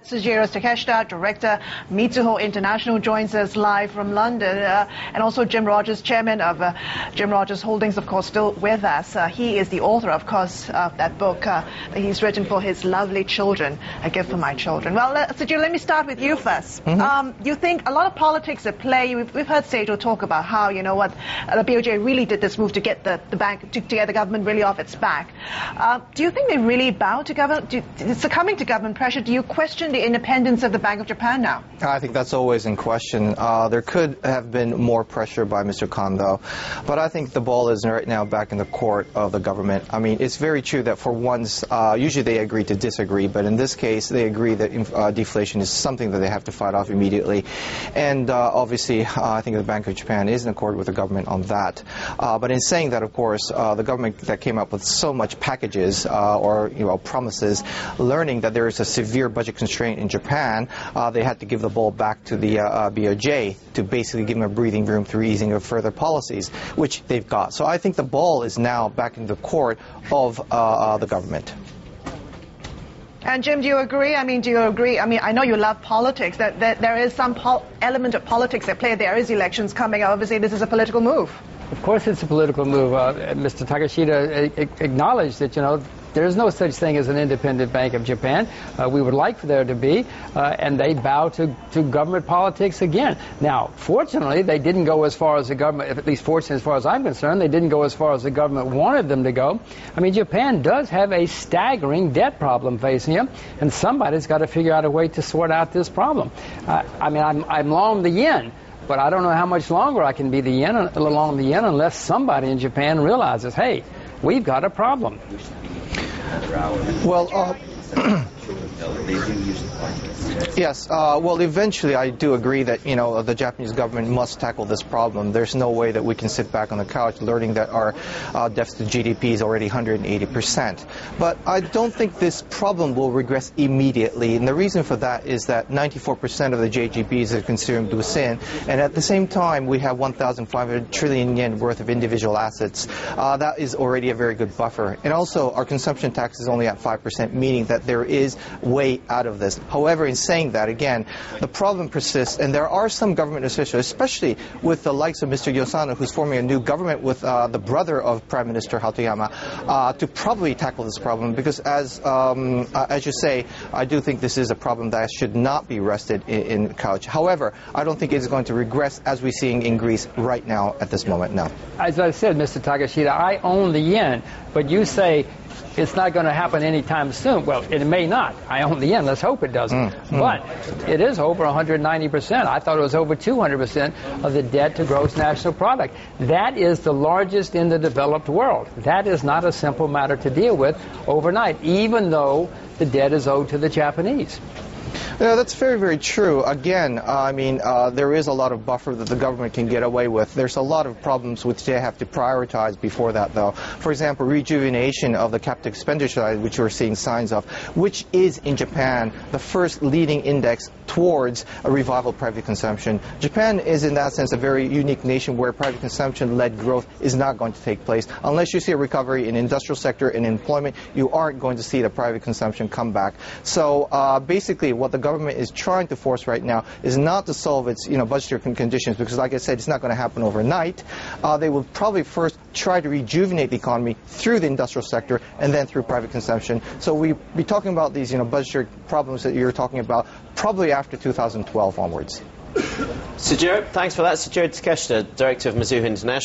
Sugiro Takeshita, Director, Mitsuho International, joins us live from London. And also Jim Rogers, Chairman of Jim Rogers Holdings, of course, still with us. He is the author, of course, of that book that he's written for his lovely children, A Gift for My Children. Well, Sugiro, let me start with you first. You think a lot of politics at play. We've heard Sejal talk about how, you know what, the BOJ really did this move to get the bank, to get the government really off its back. Do you think they really bow to succumbing to government pressure? Do you question the independence of the Bank of Japan now? I think that's always in question. There could have been more pressure by Mr. Khan, though. But I think the ball is right now back in the court of the government. I mean, it's very true that for once, usually they agree to disagree, but in this case, they agree that deflation is something that they have to fight off immediately. And obviously, I think the Bank of Japan is in accord with the government on that. But in saying that, of course, the government that came up with so much packages or promises, learning that there is a severe budget constraint in Japan, they had to give the ball back to the BOJ to basically give them a breathing room through easing of further policies, which they've got. So I think the ball is now back in the court of the government. And Jim, do you agree? I mean, I know you love politics. That there is some element of politics at play. There is elections coming. Obviously, this is a political move. Of course it's a political move. Mr. Takeshita acknowledged that, there is no such thing as an independent Bank of Japan. We would like for there to be, and they bow to government politics again. Now, fortunately, they didn't go as far as the government, at least fortunately as far as I'm concerned, they didn't go as far as the government wanted them to go. I mean, Japan does have a staggering debt problem facing it, and somebody's got to figure out a way to sort out this problem. I mean, I'm long the yen. But I don't know how much longer I can be along the yen unless somebody in Japan realizes, hey, we've got a problem. Well, yes. Well, eventually, I do agree that the Japanese government must tackle this problem. There's no way that we can sit back on the couch learning that our deficit GDP is already 180%. But I don't think this problem will regress immediately, and the reason for that is that 94% of the JGBs are consumed within, and at the same time, we have 1,500 trillion yen worth of individual assets. That is already a very good buffer, and also our consumption tax is only at 5%, meaning that there is way out of this. However, in saying that, again, the problem persists, and there are some government officials, especially with the likes of Mr. Yosano, who's forming a new government with the brother of Prime Minister Hatoyama, to probably tackle this problem, because as you say, I do think this is a problem that should not be rested in couch. However, I don't think it's going to regress as we're seeing in Greece right now at this moment now. As I said, Mr. Takeshita, I own the yen, but you say it's not going to happen anytime soon. Well, it may not. I own the yen. Let's hope it doesn't. But it is over 190%. I thought it was over 200% of the debt to gross national product. That is the largest in the developed world. That is not a simple matter to deal with overnight, even though the debt is owed to the Japanese. Yeah, that's very, very true. Again, I mean, there is a lot of buffer that the government can get away with. There's a lot of problems which they have to prioritize before that, though. For example, rejuvenation of the capital expenditure side, which we're seeing signs of, which is in Japan the first leading index towards a revival of private consumption. Japan is, in that sense, a very unique nation where private consumption-led growth is not going to take place. Unless you see a recovery in the industrial sector and employment, you aren't going to see the private consumption come back. So basically, what the government is trying to force right now is not to solve its budgetary conditions, because like I said, it's not going to happen overnight. They will probably first try to rejuvenate the economy through the industrial sector and then through private consumption. So we'll be talking about these budgetary problems that you're talking about probably after 2012 onwards. Sugiro, thanks for that. Sugiro Takeshita, Director of Mizuho International.